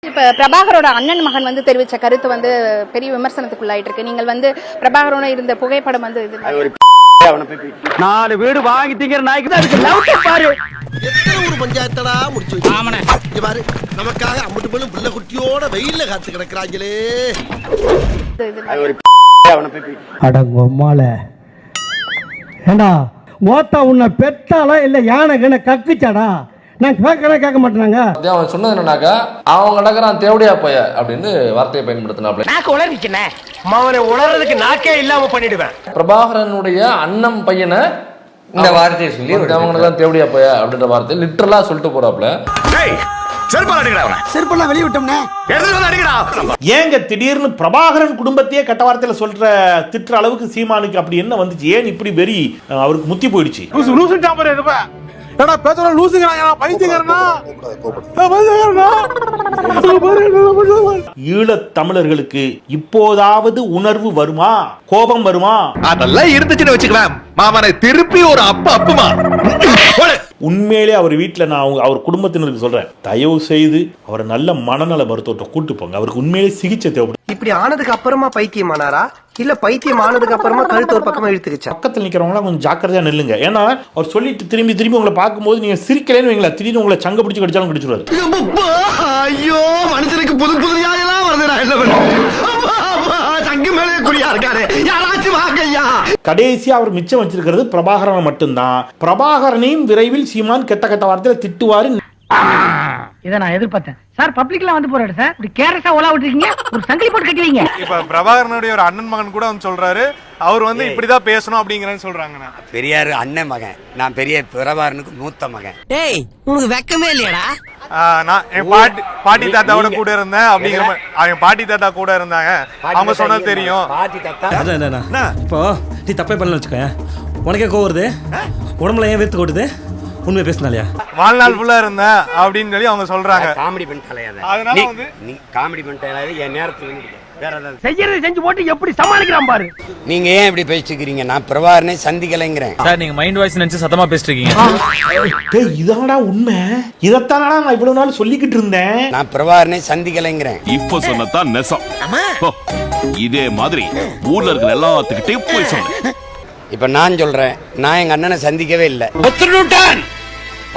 இப்ப பிரபாகரோட அண்ணன் மகன் வந்து தெரிவிச்ச கருத்து வந்து பெரிய விமர்சனத்துக்குள்ளாயிட்டு இருக்கு. நீங்கள் வந்து பிரபாகரோட இருந்த புகைப்படம் வந்து நாலு வீடு வாங்கி திங்கிற நாய்க்கு தான் இருக்கு. லவுட்ட பாரு. எத்தனை ஒரு பஞ்சாயத்தடா முடிச்சு வச்சு. ஆமாண்ணே. இங்க பாரு, நமக்காக அம்மட்டு பெண்ணும் பிள்ளை குட்டியோட வெயில்ல காத்து கிடக்குறாங்களே. அடங்கொம்மால ஏண்டா மோத்தா உன்னை பெத்தாலா இல்ல யானை கண்ண கக்குச்சாடா? நான் கேட்க மாட்டேனாங்க. அவன் சொன்னது என்னன்னாக்கா, அவன் நடக்கிறான் தேவடியா போய அப்படின்னு வார்த்தையை பயன்படுத்தினாப்ல. நாக்கு உளறிச்சனே அவனை உளறதுக்கு நாக்கே இல்லாம பண்ணிடுவேன். பிரபாகரனுடைய அண்ணன் பையனை இந்த வார்த்தையை சொல்லி அவங்களுக்கு தான் தேவடியா போய அப்படின்ற வார்த்தை லிட்டரலா சொல்லிட்டு போறாப்ல. செருப்பெல்லாம் வெளிய விட்டோம்னே. ஏங்க திடீர்னு பிரபாகரன் குடும்பத்தையே கட்ட வார்த்தையில சொல்ற திட்டுற அளவுக்கு சீமானுக்கு அப்படி என்ன வந்துச்சு? ஏன் இப்படி வெறி அவருக்கு முத்தி போயிடுச்சு? ஈழத் தமிழர்களுக்கு இப்போதாவது உணர்வு வருமா, கோபம் வருமா? அதெல்லாம் இருந்துச்சுன்னு வச்சுக்கலாம். மாமனை திருப்பி ஒரு அப்புமா உண்மையிலே அவர் வீட்டில் நான் அவர் குடும்பத்தினருக்கு சொல்றேன், தயவு செய்து அவரை நல்ல மனநல மருத்துவத்தை கூட்டு போங்க. அவருக்கு உண்மையிலே சிகிச்சை தேவைப்படும். இப்படி ஆனதுக்கு அப்புறமா பைத்தியமானாரா இல்ல பைத்தியம் ஆனதுக்கு அப்புறமா கழுத்து ஒரு பக்கமா இழுத்துக்கிச்சா? பக்கத்தில் நிக்கிறவங்களாம் கொஞ்சம் ஜாக்கிரதையா நில்லுங்க. ஏன்னா அவர் சொல்லிட்டு திரும்பி உங்களை பார்க்கும்போது நீங்க சிரிக்கலன்னு வைங்களா, திடீர்னு உங்களை சங்க பிடிச்சு கடிச்சாலும் கடிச்சிருவாரு. ஐயோ, மனுஷனுக்கு புது புது யாரெல்லாம் வருதுடா. என்ன சங்கு மேலே குடியா இருக்காரு, யாராச்சும் வாங்கய்யா. கடைசியா அவர் மிச்சம் வச்சிருக்கிறது பிரபாகரன் மட்டும்தான். பிரபாகரனையும் விரைவில் சீமான் கெட்ட வார்த்தையில திட்டுவாரு. இதை நான் எதிர்பார்த்தேன் சார். பப்ளிக்ல வந்து போறாரு சார், இப்படி கேரஸா ஓலா விட்டுருக்கீங்க, ஒரு சங்கிலி போட்டு கட்டுவீங்க. இப்ப பிரபாகரனுடைய ஒரு அண்ணன் மகன் கூட வந்து சொல்றாரு, அவர் வந்து இப்படிதான் பேசணும் அப்படிங்கறன்னு சொல்றாங்க. பெரியார் அண்ணன் மகன், நான் பெரிய பிரபாகரனுக்கு மூத்த மகன். டேய், உனக்கு வெக்கமே இல்லையாடா? நான் என் பாட்டி தாத்தாவோட கூட இருந்தேன் அப்படிங்கிற மாதிரி. அவன் பாட்டி தாத்தா கூட இருந்தாங்க, அவங்க சொன்னது தெரியும். இப்போ நீ தப்பே பண்ணல வச்சுக்கோ, உனக்கே கோவருது, உடம்புல ஏன் வேர்த்து கொட்டுது? உண்மை பேசினாலையா வாழ்நாள் ஃபுல்லா இருந்தேன் அப்படின்னு சொல்லி அவங்க சொல்றாங்க. காமெடி பண்ணிட்டாலே அதனால வந்து நீ காமெடி பண்ணிட்டாலே என் நேரத்துக்கு வேற ஏதாவது செய்யறது செஞ்சு போட்டு எப்படி சமாளிக்கிறான் பாரு. நீங்க ஏன் இப்படி பேசிக்கிறீங்க? நான் பிரபாகரனை சந்திக்கலைங்கிறேன் சார். நீங்க மைண்ட் வாய்ஸ் நினைச்சு சத்தமா பேசிட்டு இருக்கீங்க. இதானடா உண்மை, இதத்தானடா நான் இவ்வளவு நாள் சொல்லிக்கிட்டு இருந்தேன். நான் பிரபாகரனை சந்திக்கலைங்கிறேன். இப்ப சொன்னதான் நெசம். இதே மாதிரி ஊர்ல இருக்கிற எல்லாத்துக்கிட்டையும் போய் சொன்னேன். இப்ப நான் சொல்றேன், நான் எங்க அண்ணனை சந்திக்கவே இல்லை.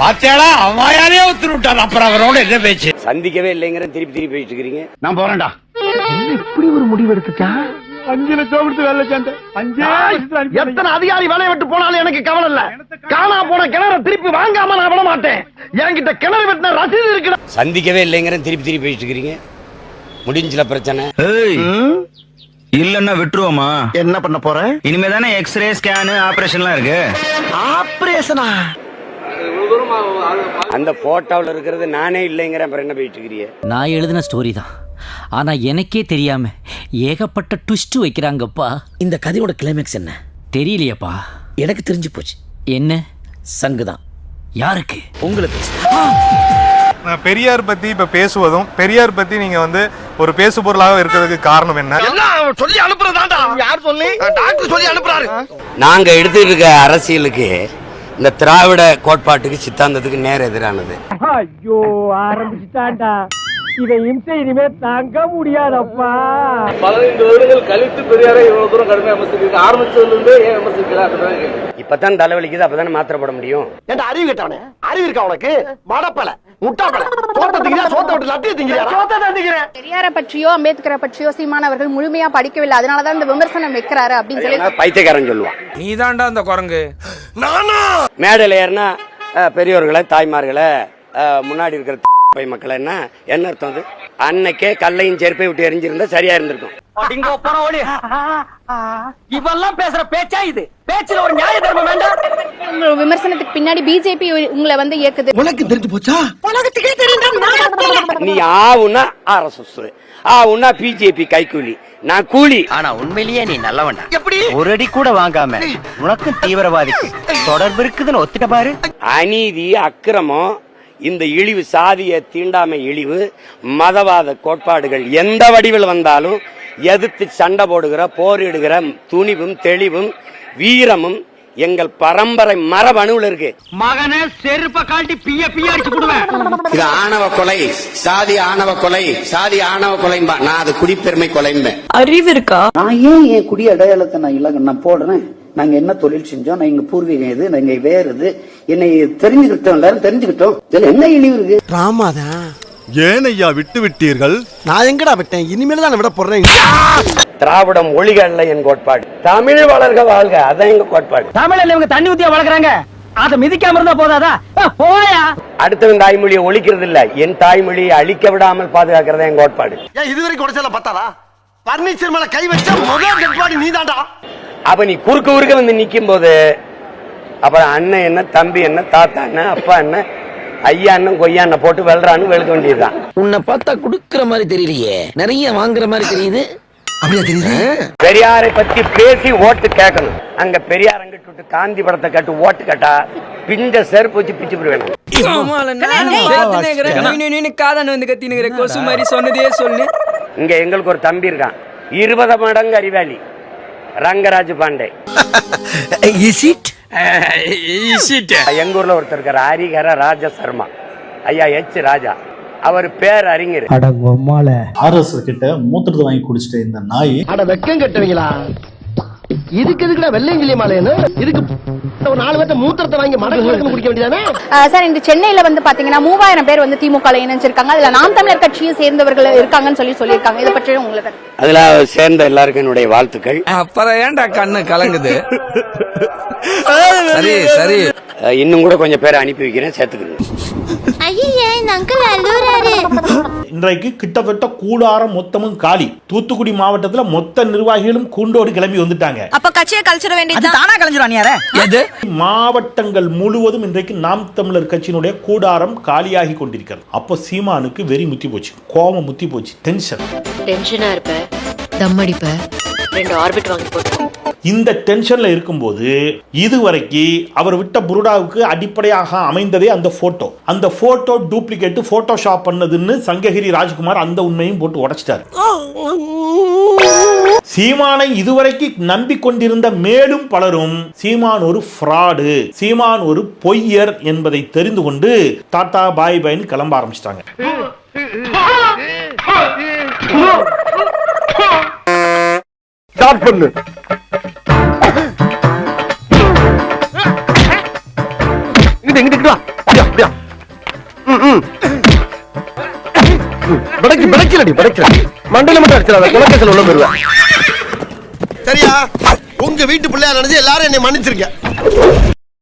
பாத்தியாடா, அவன் ஒத்துட்டான். அப்புறம் அவரோட என்ன பேச்சு? சந்திக்கவே இல்லைங்கிற திருப்பி பேசிட்டு இருக்கிறீங்க. நான் போறேன்டா. இப்படி ஒரு முடிவு எடுத்துட்டா 5 லட்சம் கொடுத்து வேலை சேர்ந்தேன். எத்தனை அதிகாரி வேலையை விட்டு போனாலும் எனக்கு கவலை இல்ல. காணா போன கிணறு திருப்பி வாங்காம நான் விட மாட்டேன். என்கிட்ட கிணறு வெட்டின ரசீது இருக்கு. சந்திக்கவே இல்லைங்கிற திருப்பி பேசிட்டு இருக்கிறீங்க. முடிஞ்சல பிரச்சனை இல்லன்னா விட்டுருவோமா? என்ன பண்ண போற? இனிமே தானே எக்ஸ்ரே ஸ்கேனு ஆபரேஷன்லாம் இருக்கு. ஆபரேஷனா? அந்த போட்டோவில் இருக்கிறது நானே இல்லைங்கிற அப்புறம் என்ன போயிட்டு இருக்கிறீங்க? நான் எழுதின ஸ்டோரி தான், ஆனா எனக்கே தெரியாம ஏகப்பட்ட ட்விஸ்ட் வைக்கிறாங்கப்பா. இந்த கதையோட கிளைமேக்ஸ் என்ன தெரியலையப்பா. எனக்கு தெரிஞ்சு போச்சு. என்ன? சங்குதான். யாருக்கு? உங்களுக்கு. பெரியார் பத்தி இப்ப பேசுவதும், பெரியார் பத்தி நீங்க வந்து ஒரு பேசு பொருளாக இருக்கிறதுக்கு காரணம் என்ன? சொல்லி அனுப்புறதாண்டா. யார் சொல்லி? டாக்டர் சொல்லி அனுப்புறாரு. நாங்க எடுத்துட்டு இருக்க அரசியலுக்கு இந்த திராவிட கோட்பாட்டுக்கு சித்தாந்தத்துக்கு நேர எதிரானது. ஐயோ, ஆரம்பிச்சுட்டான்டா. இதை இம்சை இனிமே தாங்க முடியாதப்பா. 15 வருடங்கள் கழித்து பெரியாரை இவ்வளவு தூரம் கடுமையா விமர்சிக்க ஆரம்பிச்சதுல இருந்தே ஏன் விமர்சிக்கிறார்? இப்பதான் தலைவலிக்குது, அப்பதானே மாத்திரை போட முடியும். ஏன்டா அறிவு கேட்டவனே? அறிவு இருக்கா உனக்கு? மடப்பல, முட்டாப்பல. சோத்த திங்கறியா? சோத்த விட்டு லட்டிய திங்கறியா? சோத்த தான் திங்கறேன். பெரியாரை பற்றியோ அம்பேத்கரை பற்றியோ சீமான் அவர்கள் முழுமையா படிக்கவில்லை, அதனாலதான் இந்த விமர்சனம் வைக்கிறாரு அப்படின்னு சொல்லி பைத்தியக்காரன் சொல்லுவான். நீ தாண்டா அந்த குரங்கு. நானா மேடையில ஏறினா பெரியவர்களை, தாய்மார்களை, முன்னாடி இருக்கிற மக்களை என்ன அர்த்தம்? அது அன்னைக்கே கல்லையும் செருப்பை விட்டு எரிஞ்சிருந்தா சரியா இருந்திருக்கும். இவெல்லாம் பேசுற பேச்சா இது? பேச்சுல ஒரு நியாய தர்மம் வேண்டாம். உங்க விமர்சனத்துக்கு பின்னாடி பிஜேபி உங்களை வந்து இயக்குது. உனக்கு தெரிஞ்சு போச்சா? உலகத்துக்கே தெரியும். நீ ஆவுன்னா RSS, ஆவுன்னா பிஜேபி கைக்கூலி, நான் கூலி. ஆனா உண்மையிலேயே நீ நல்லவன்டா. எப்படி? ஒரு அடி கூட வாங்காம உனக்கும் தீவிரவாதிக்கு தொடர்பு இருக்குதுன்னு ஒத்துட்ட பாரு. அநீதி, அக்கிரமம், இந்த இழிவு, சாதிய தீண்டாமை இழிவு, மதவாத கோட்பாடுகள் எந்த வடிவில் வந்தாலும் எதிர்த்து சண்டை போடுகிற, போரிடுகிற துணிவும் தெளிவும் வீரமும் எங்கள் பரம்பரை மரபணுவில் இருக்கு. மகனே செருப்ப காட்டி பிய அடிச்சு போடுவேன். இது ஆணவ கொலை, சாதி ஆணவ கொலை, சாதி ஆணவ கொலைம்பா. நான் அது குடிப்பெருமை கொலைம்பேன். அறிவு இருக்கா? நான் ஏன் என் குடி அடையாளத்தை நான் போடுறேன்? நாங்க என்ன தொழில் செஞ்சோம், நான் எங்க பூர்வீகம் எது, நாங்க வேறு இது, என்னை தெரிஞ்சுக்கிட்டோம், எல்லாரும் தெரிஞ்சுக்கிட்டோம். இதுல என்ன இழிவு இருக்கு? ராமாதான் ஏன் ஐயா விட்டு விட்டீர்கள்? நான் எங்கடா விட்டேன்? இனிமேல் தான் விட போறேன். திராவிடம் ஒழிகல்ல என் கோட்பாடு. தமிழ் வளர்க வாழ்க, அதான் எங்க கோட்பாடு. தமிழ்ல இவங்க தண்ணி ஊத்தியா வளர்க்கறாங்க, அத மிதிக்காம இருந்தா போதாதா? போயா. அடுத்தவன் தாய்மொழியை ஒழிக்கிறது இல்ல, என் தாய்மொழியை அழிக்க விடாமல் பாதுகாக்கிறதா என் கோட்பாடு. இதுவரைக்கும் உடச்சல பார்த்தாரா? பர்னிச்சர் மேல கை வச்சா முதல் டெட்பாடி நீதான்டா. அப்ப நீ குறுக்க வந்து நிக்கும் போது அப்புறம் அண்ணன் என்ன, தம்பி என்ன, தாத்தா என்ன, அப்பா என்ன, ஐயா அண்ணன் கொய்யா அண்ணன் போட்டு வெல்றான்னு வெளுக்க வேண்டியதுதான். உன்னை பார்த்தா குடுக்கிற மாதிரி தெரியலையே, நிறைய வாங்குற மாதிரி தெரியுது. அப்படியா தெரியுது? பெரியாரை பத்தி பேசி ஓட்டு கேட்கணும். அங்க பெரியார் அங்கிட்டு விட்டு காந்தி படத்தை கட்டு ஓட்டு கேட்டா பிஞ்ச செருப்பு வச்சு பிச்சு போடுவேன். இங்க எங்களுக்கு ஒரு தம்பி இருக்கான், 20 மடங்கு அறிவாளி, ரங்கராஜ் பாண்டே. எங்க ஊர்ல ஒருத்தர் இருக்காரு, ஹரிஹர ராஜ சர்மா, ஐயா எச் ராஜா, அவர் பேர் அறிஞர். RS கிட்ட மூத்திரத்தை வாங்கி குடிச்சிட்டு இந்த நாய் அட வெக்கம் கட்டுவீங்களா? இதுக்கு எதுக்குடா வெள்ளையங்கிலி மாலையன்னு? இதுக்கு ஒரு 4 பேர்த்த மூத்திரத்தை வாங்கி மடக்கு குடிக்க வேண்டியதானே? சார், இந்த சென்னையில வந்து பாத்தீங்கன்னா 3000 பேர் வந்து திமுக இணைஞ்சிருக்காங்க. அதுல நாம் தமிழர் கட்சியை சேர்ந்தவர்கள் இருக்காங்கன்னு சொல்லியிருக்காங்க. இதை பற்றி உங்களுக்கு? அதுல சேர்ந்த எல்லாருக்கும் என்னுடைய வாழ்த்துக்கள். அப்புறம் ஏன்டா கண்ணு கலங்குது? சரி சரி, இன்னும் கூட கொஞ்சம் பேரை அனுப்பி வைக்கிறேன், சேர்த்துக்கிறேன். இன்றைக்கு கிட்டத்தட்ட கூடாரம் மொத்தமும் காலி. தூத்துக்குடி மாவட்டத்துல மொத்த நிர்வாகிகளும் கூண்டோடு கிளம்பி வந்துட்டாங்க. அப்ப கட்சியை கழிச்சிட வேண்டியது தானா கழிஞ்சிருவாங்க. மாவட்டங்கள் முழுவதும் இன்றைக்கு நாம் தமிழர் கட்சியினுடைய கூடாரம் காலியாகி கொண்டிருக்கிறது. அப்போ சீமானுக்கு வெறி முத்தி போச்சு, கோபம் முத்தி போச்சு, டென்ஷனா இருப்ப, தம் அடிப்ப, 2 ஆர்பிட் வாங்கி போட்டு. இந்த டென்ஷன்ல இருக்கும்போது இதுவரைக்கு அவர் விட்ட புருடாவுக்கு அடிப்படையாக அமைந்ததே அந்த போட்டோ. அந்த போட்டோ டூப்ளிகேட், போட்டோஷாப் பண்ணதுன்னு சங்ககிரி ராஜ்குமார் அந்த உண்மையும் போட்டு உடைச்சிட்டார். சீமானை இதுவரைக்கு நம்பிக்கொண்டிருந்த மேலும் பலரும் சீமான் ஒரு ஃப்ராடு, சீமான் ஒரு பொய்யர் என்பதை தெரிந்து கொண்டு டாடா பாய் பாய்னு கிளம்ப ஆரம்பிச்சிட்டாங்க. ஸ்டார்ட் பண்ணு. இங்கிட்டு வா. அப்படியா? மண்டல மட்டும் அடிச்சிடாத, குலக்கேசல் உள்ள போயிருவேன். சரியா? உங்க வீட்டு பிள்ளையா நினைச்சு எல்லாரும் என்னை மன்னிச்சிருக்க.